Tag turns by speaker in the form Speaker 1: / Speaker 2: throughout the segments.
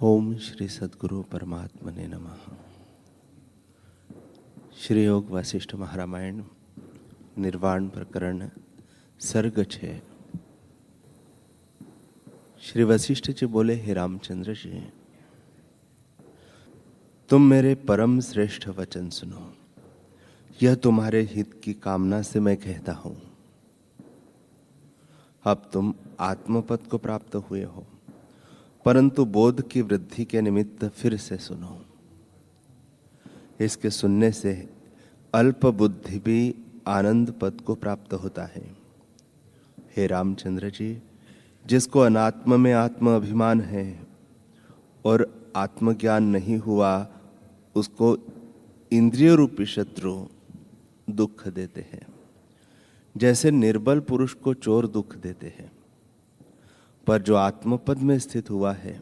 Speaker 1: ओम श्री सद्गुरु परमात्मने नमः। श्री योग वशिष्ठ महारामायण निर्वाण प्रकरण सर्ग 6। श्री वशिष्ठ जी बोले, हे रामचंद्र जी, तुम मेरे परम श्रेष्ठ वचन सुनो। यह तुम्हारे हित की कामना से मैं कहता हूं। अब तुम आत्मपद को प्राप्त हुए हो, परंतु बोध की वृद्धि के निमित्त फिर से सुनो। इसके सुनने से अल्प बुद्धि भी आनंद पद को प्राप्त होता है। हे रामचंद्र जी, जिसको अनात्म में आत्म अभिमान है और आत्मज्ञान नहीं हुआ, उसको इंद्रिय रूपी शत्रु दुख देते हैं, जैसे निर्बल पुरुष को चोर दुख देते हैं। पर जो आत्मपद में स्थित हुआ है,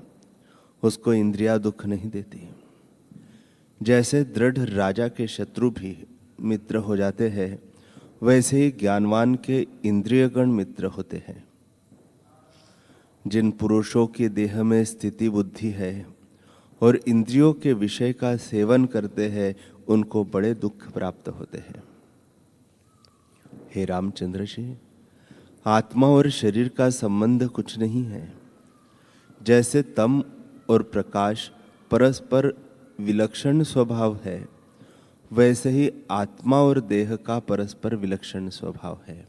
Speaker 1: उसको इंद्रिया दुख नहीं देती। जैसे दृढ़ राजा के शत्रु भी मित्र हो जाते हैं, वैसे ही ज्ञानवान के इंद्रियगण मित्र होते हैं। जिन पुरुषों की देह में स्थिति बुद्धि है और इंद्रियों के विषय का सेवन करते हैं, उनको बड़े दुख प्राप्त होते हैं। हे रामचंद्र जी, आत्मा और शरीर का संबंध कुछ नहीं है। जैसे तम और प्रकाश परस्पर विलक्षण स्वभाव है, वैसे ही आत्मा और देह का परस्पर विलक्षण स्वभाव है।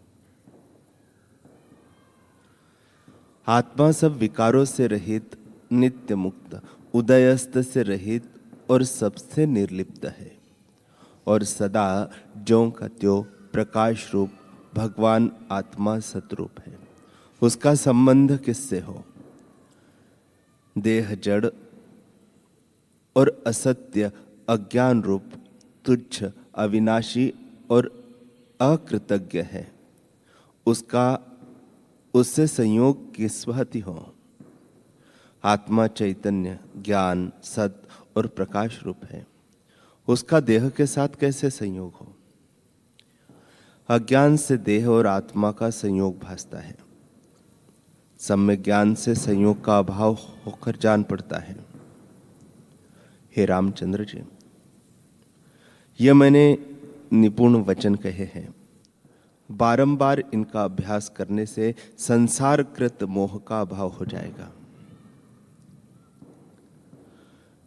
Speaker 1: आत्मा सब विकारों से रहित, नित्य मुक्त, उदयस्त से रहित और सबसे निर्लिप्त है, और सदा ज्यों का त्यों प्रकाश रूप भगवान आत्मा सतरूप है। उसका संबंध किससे हो? देह जड़ और असत्य अज्ञान रूप तुच्छ, अविनाशी और अकृतज्ञ है। उससे संयोग किस भांति हो? आत्मा चैतन्य, ज्ञान, सत और प्रकाश रूप है। उसका देह के साथ कैसे संयोग हो? अज्ञान से देह और आत्मा का संयोग भासता है। सम्यक ज्ञान से संयोग का अभाव होकर जान पड़ता है। हे रामचंद्र जी, यह मैंने निपुण वचन कहे हैं। बारंबार इनका अभ्यास करने से संसारकृत मोह का अभाव हो जाएगा।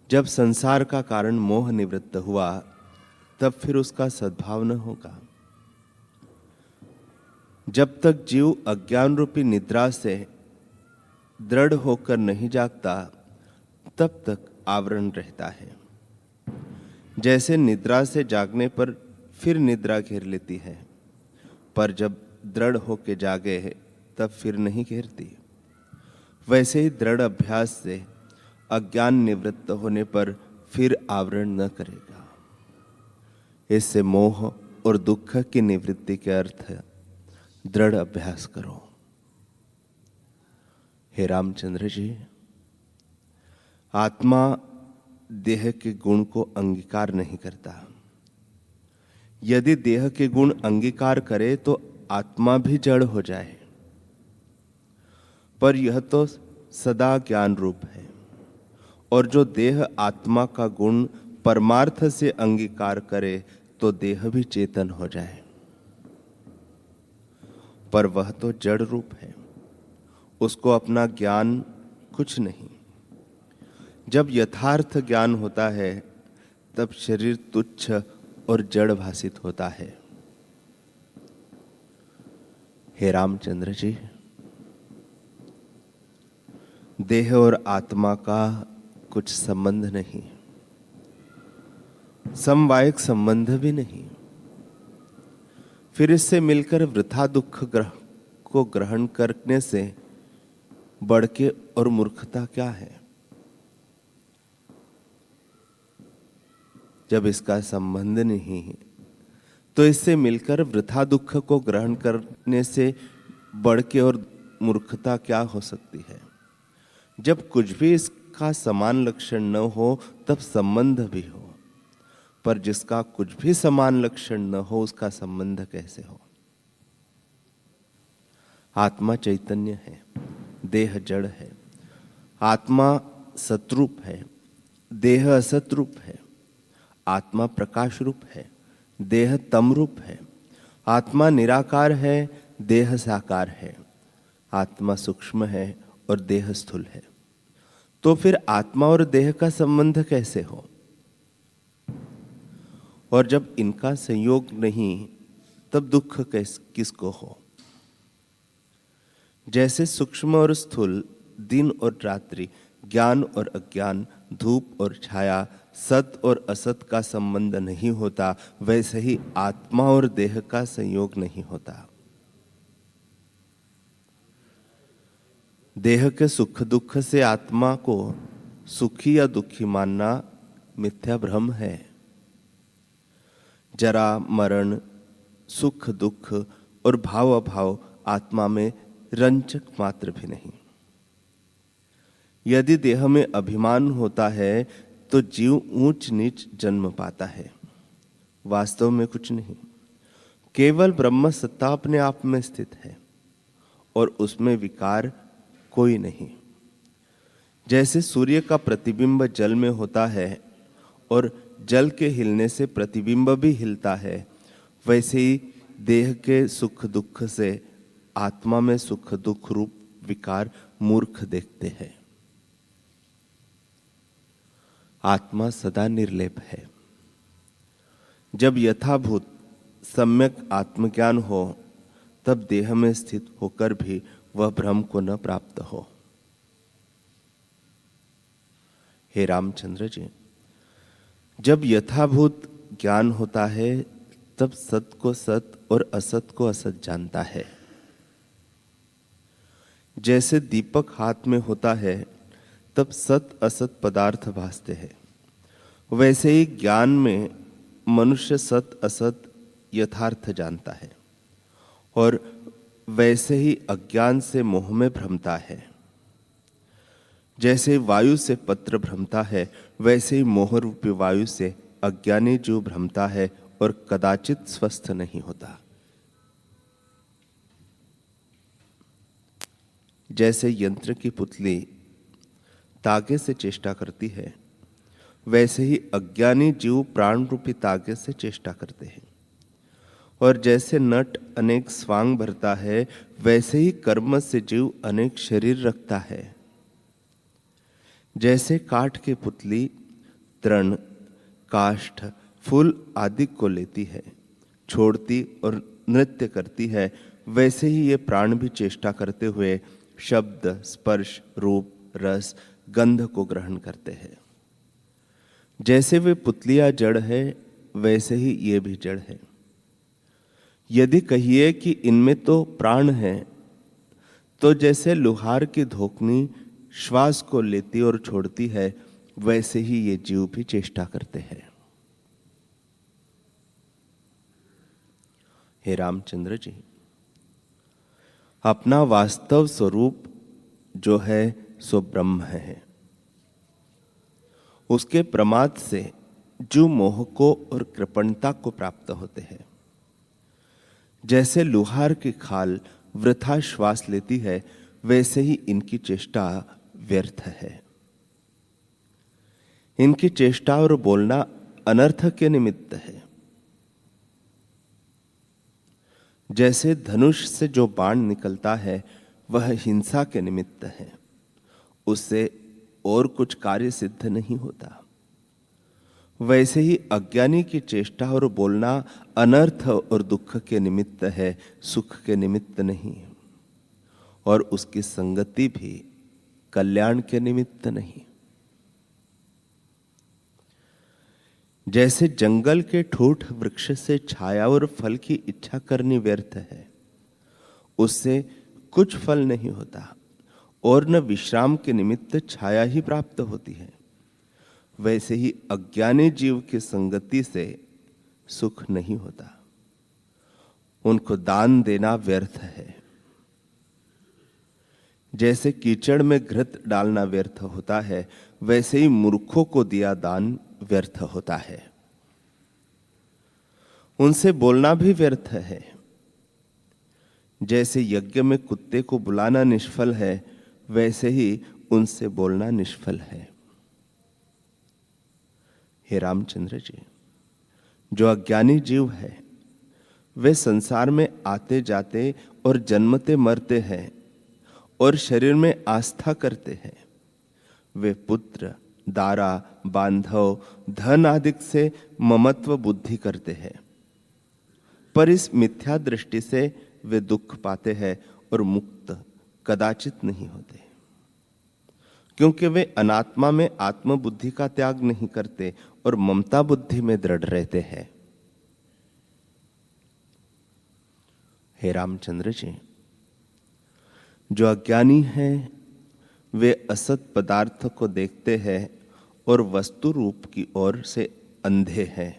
Speaker 1: जब संसार का कारण मोह निवृत्त हुआ, तब फिर उसका सद्भाव न होगा। जब तक जीव अज्ञान रूपी निद्रा से दृढ़ होकर नहीं जागता, तब तक आवरण रहता है। जैसे निद्रा से जागने पर फिर निद्रा घेर लेती है, पर जब दृढ़ होकर जागे तब फिर नहीं घेरती, वैसे ही दृढ़ अभ्यास से अज्ञान निवृत्त होने पर फिर आवरण न करेगा। इससे मोह और दुख की निवृत्ति के अर्थ है दृढ़ अभ्यास करो। हे रामचंद्र जी, आत्मा देह के गुण को अंगीकार नहीं करता। यदि देह के गुण अंगीकार करे तो आत्मा भी जड़ हो जाए, पर यह तो सदा ज्ञान रूप है। और जो देह आत्मा का गुण परमार्थ से अंगीकार करे तो देह भी चेतन हो जाए, पर वह तो जड़ रूप है। उसको अपना ज्ञान कुछ नहीं। जब यथार्थ ज्ञान होता है, तब शरीर तुच्छ और जड़ भासित होता है। हे रामचंद्र जी, देह और आत्मा का कुछ संबंध नहीं, समवायिक संबंध भी नहीं। फिर इससे मिलकर वृथा दुख को ग्रहण करने से बढ़ के और मूर्खता क्या है? जब इसका संबंध नहीं है, तो इससे मिलकर वृथा दुख को ग्रहण करने से बढ़ के और मूर्खता क्या हो सकती है? जब कुछ भी इसका समान लक्षण न हो, तब संबंध भी हो। पर जिसका कुछ भी समान लक्षण न हो, उसका संबंध कैसे हो? आत्मा चैतन्य है, देह जड़ है। आत्मा सतरूप है, देह असत रूप है। आत्मा प्रकाश रूप है, देह तम रूप है। आत्मा निराकार है, देह साकार है। आत्मा सूक्ष्म है और देह स्थूल है। तो फिर आत्मा और देह का संबंध कैसे हो? और जब इनका संयोग नहीं तब दुख किसको हो? जैसे सूक्ष्म और स्थूल, दिन और रात्रि, ज्ञान और अज्ञान, धूप और छाया, सत और असत का संबंध नहीं होता, वैसे ही आत्मा और देह का संयोग नहीं होता। देह के सुख दुख से आत्मा को सुखी या दुखी मानना मिथ्या भ्रम है। जरा मरण, सुख दुख और भाव अभाव आत्मा में रंचक मात्र भी नहीं। यदि देह में अभिमान होता है तो जीव ऊंच नीच जन्म पाता है। वास्तव में कुछ नहीं, केवल ब्रह्म सत्ता अपने आप में स्थित है और उसमें विकार कोई नहीं। जैसे सूर्य का प्रतिबिंब जल में होता है और जल के हिलने से प्रतिबिंब भी हिलता है, वैसे ही देह के सुख दुख से आत्मा में सुख दुख रूप विकार मूर्ख देखते हैं। आत्मा सदा निर्लेप है। जब यथाभूत सम्यक आत्मज्ञान हो तब देह में स्थित होकर भी वह भ्रम को न प्राप्त हो। हे रामचंद्र जी, जब यथाभूत ज्ञान होता है तब सत को सत और असत को असत जानता है। जैसे दीपक हाथ में होता है तब सत असत पदार्थ भासते हैं, वैसे ही ज्ञान में मनुष्य सत असत यथार्थ जानता है और वैसे ही अज्ञान से मोह में भ्रमता है। जैसे वायु से पत्र भ्रमता है, वैसे ही मोह रूपी वायु से अज्ञानी जीव भ्रमता है और कदाचित स्वस्थ नहीं होता। जैसे यंत्र की पुतली तागे से चेष्टा करती है, वैसे ही अज्ञानी जीव प्राण रूपी तागे से चेष्टा करते हैं। और जैसे नट अनेक स्वांग भरता है, वैसे ही कर्म से जीव अनेक शरीर रखता है। जैसे काठ की पुतली तृण, काष्ठ, फूल आदि को लेती है, छोड़ती और नृत्य करती है, वैसे ही ये प्राण भी चेष्टा करते हुए शब्द, स्पर्श, रूप, रस, गंध को ग्रहण करते हैं। जैसे वे पुतलियां जड़ है, वैसे ही ये भी जड़ है। यदि कहिए कि इनमें तो प्राण है, तो जैसे लोहार की धोकनी श्वास को लेती और छोड़ती है, वैसे ही ये जीव भी चेष्टा करते हैं। हे रामचंद्र जी, अपना वास्तव स्वरूप जो है सो ब्रह्म है। उसके प्रमाद से जो मोह को और कृपणता को प्राप्त होते हैं। जैसे लोहार की खाल वृथा श्वास लेती है, वैसे ही इनकी चेष्टा व्यर्थ है। इनकी चेष्टा और बोलना अनर्थ के निमित्त है। जैसे धनुष से जो बाण निकलता है वह हिंसा के निमित्त है, उससे और कुछ कार्य सिद्ध नहीं होता, वैसे ही अज्ञानी की चेष्टा और बोलना अनर्थ और दुख के निमित्त है, सुख के निमित्त नहीं। और उसकी संगति भी कल्याण के निमित्त नहीं। जैसे जंगल के ठूठ वृक्ष से छाया और फल की इच्छा करनी व्यर्थ है, उससे कुछ फल नहीं होता और न विश्राम के निमित्त छाया ही प्राप्त होती है, वैसे ही अज्ञानी जीव की संगति से सुख नहीं होता। उनको दान देना व्यर्थ है। जैसे कीचड़ में घृत डालना व्यर्थ होता है, वैसे ही मूर्खों को दिया दान व्यर्थ होता है। उनसे बोलना भी व्यर्थ है। जैसे यज्ञ में कुत्ते को बुलाना निष्फल है, वैसे ही उनसे बोलना निष्फल है। हे रामचंद्र जी, जो अज्ञानी जीव है वे संसार में आते जाते और जन्मते मरते हैं और शरीर में आस्था करते हैं। वे पुत्र, दारा, बांधव, धन आदि से ममत्व बुद्धि करते हैं, पर इस मिथ्या दृष्टि से वे दुख पाते हैं और मुक्त कदाचित नहीं होते, क्योंकि वे अनात्मा में आत्म बुद्धि का त्याग नहीं करते और ममता बुद्धि में दृढ़ रहते हैं। हे रामचंद्र जी, जो अज्ञानी हैं वे असत पदार्थ को देखते हैं और वस्तु रूप की ओर से अंधे हैं।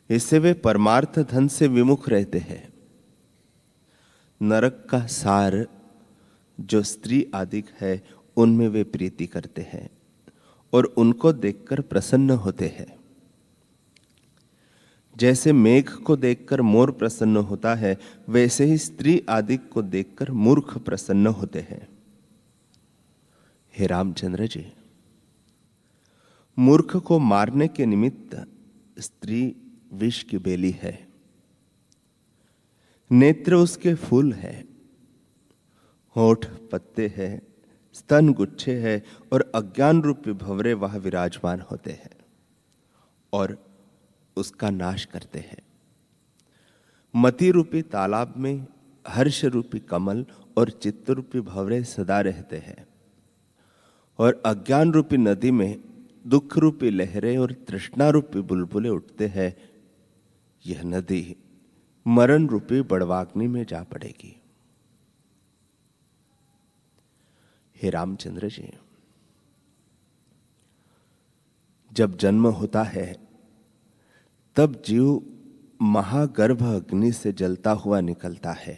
Speaker 1: इससे वे परमार्थ धन से विमुख रहते हैं। नरक का सार जो स्त्री आदि है उनमें वे प्रीति करते हैं और उनको देखकर प्रसन्न होते हैं। जैसे मेघ को देखकर मोर प्रसन्न होता है, वैसे ही स्त्री आदि को देखकर मूर्ख प्रसन्न होते हैं। हे रामचंद्र जी, मूर्ख को मारने के निमित्त स्त्री विष की बेली है, नेत्र उसके फूल है, होठ पत्ते हैं, स्तन गुच्छे हैं और अज्ञान रूपी भंवरे वह विराजमान होते हैं और उसका नाश करते हैं। मति रूपी तालाब में हर्ष रूपी कमल और चित्त रूपी भंवरे सदा रहते हैं और अज्ञान रूपी नदी में दुख रूपी लहरें और तृष्णा रूपी बुलबुले उठते हैं। यह नदी मरण रूपी बड़वाग्नि में जा पड़ेगी। हे रामचंद्र जी, जब जन्म होता है तब जीव महागर्भ अग्नि से जलता हुआ निकलता है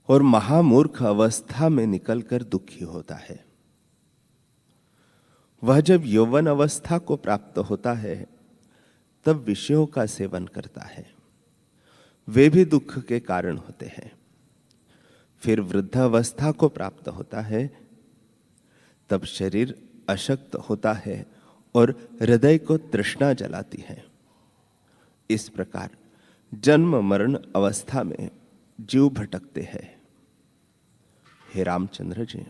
Speaker 1: और महामूर्ख अवस्था में निकलकर दुखी होता है। वह जब यौवन अवस्था को प्राप्त होता है तब विषयों का सेवन करता है, वे भी दुख के कारण होते हैं। फिर वृद्ध अवस्था को प्राप्त होता है तब शरीर अशक्त होता है और हृदय को तृष्णा जलाती है। इस प्रकार जन्म मरण अवस्था में जीव भटकते हैं। हे रामचंद्र जी,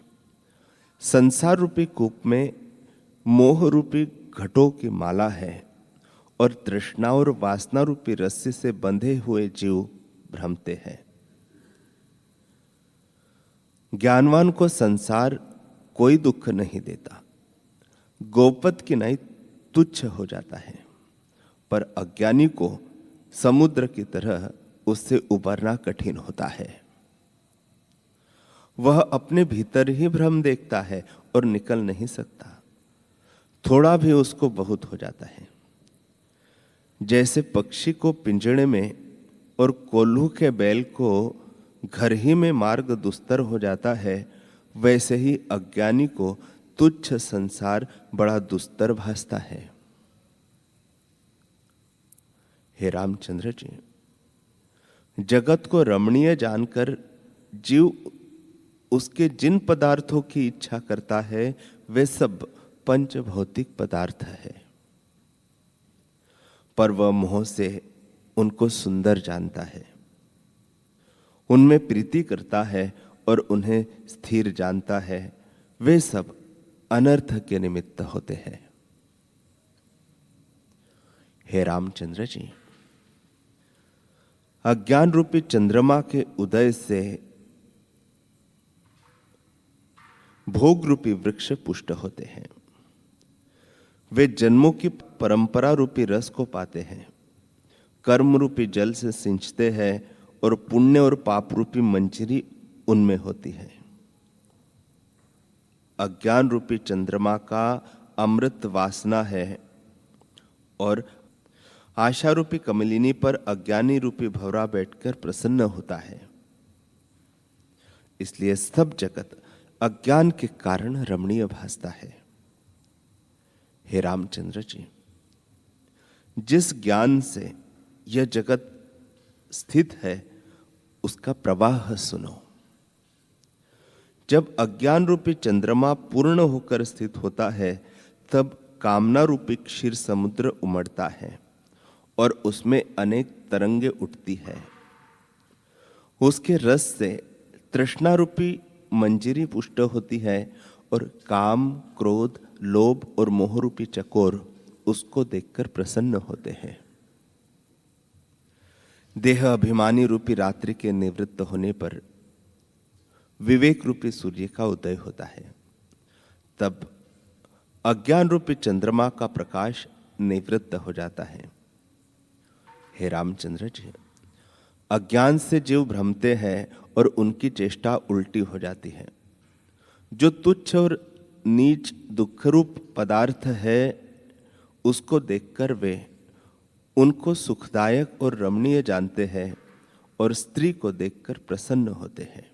Speaker 1: संसार रूपी कूप में मोह रूपी घटों की माला है और तृष्णा और वासना रूपी रस्सी से बंधे हुए जीव भ्रमते हैं। ज्ञानवान को संसार कोई दुख नहीं देता, गोपत की नाई तुच्छ हो जाता है, पर अज्ञानी को समुद्र की तरह उससे उबरना कठिन होता है। वह अपने भीतर ही भ्रम देखता है और निकल नहीं सकता, थोड़ा भी उसको बहुत हो जाता है। जैसे पक्षी को पिंजड़े में और कोल्हू के बैल को घर ही में मार्ग दुस्तर हो जाता है, वैसे ही अज्ञानी को तुच्छ संसार बड़ा दुस्तर भासता है। हे रामचंद्र जी, जगत को रमणीय जानकर जीव उसके जिन पदार्थों की इच्छा करता है वे सब पंच भौतिक पदार्थ है, पर वह मोह से उनको सुंदर जानता है, उनमें प्रीति करता है और उन्हें स्थिर जानता है। वे सब अनर्थ के निमित्त होते हैं। हे रामचंद्र जी, अज्ञान रूपी चंद्रमा के उदय से भोग रूपी वृक्ष पुष्ट होते हैं। वे जन्मों की परंपरा रूपी रस को पाते हैं, कर्म रूपी जल से सिंचते हैं और पुण्य और पाप रूपी मंजरी उनमें होती है। अज्ञान रूपी चंद्रमा का अमृत वासना है और आशा रूपी कमलिनी पर अज्ञानी रूपी भंवरा बैठकर प्रसन्न होता है। इसलिए सब जगत अज्ञान के कारण रमणीय भासता है। हे रामचंद्र जी, जिस ज्ञान से यह जगत स्थित है उसका प्रवाह सुनो। जब अज्ञान रूपी चंद्रमा पूर्ण होकर स्थित होता है तब कामना रूपी क्षीर समुद्र उमड़ता है और उसमें अनेक तरंगे उठती है। उसके रस से तृष्णा रूपी मंजरी पुष्ट होती है और काम, क्रोध, लोभ और मोह रूपी चकोर उसको देखकर प्रसन्न होते हैं। देह अभिमानी रूपी रात्रि के निवृत्त होने पर विवेक रूपी सूर्य का उदय होता है। तब अज्ञान रूपी चंद्रमा का प्रकाश निवृत्त हो जाता है। हे रामचंद्र जी, अज्ञान से जीव भ्रमते हैं और उनकी चेष्टा उल्टी हो जाती है। जो तुच्छ और नीच दुखरूप पदार्थ है उसको देखकर वे उनको सुखदायक और रमणीय जानते हैं और स्त्री को देखकर प्रसन्न होते हैं।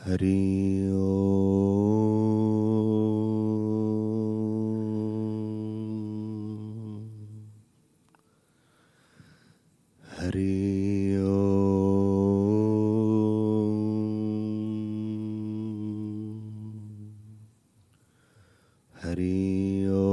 Speaker 1: हरि ओम। हरि ओम। हरि ओम।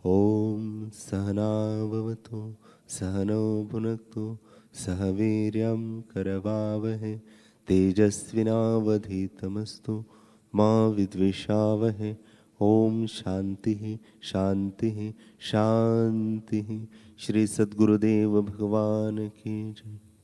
Speaker 1: ओम सहना भवतु सहनौ भुनक्तु सह वीर्यं करवावहै तेजस्विनावधीतमस्तु मा विद्विषावहै। ओम शांति शांति शांति। श्री सद्गुरुदेव भगवान की जय।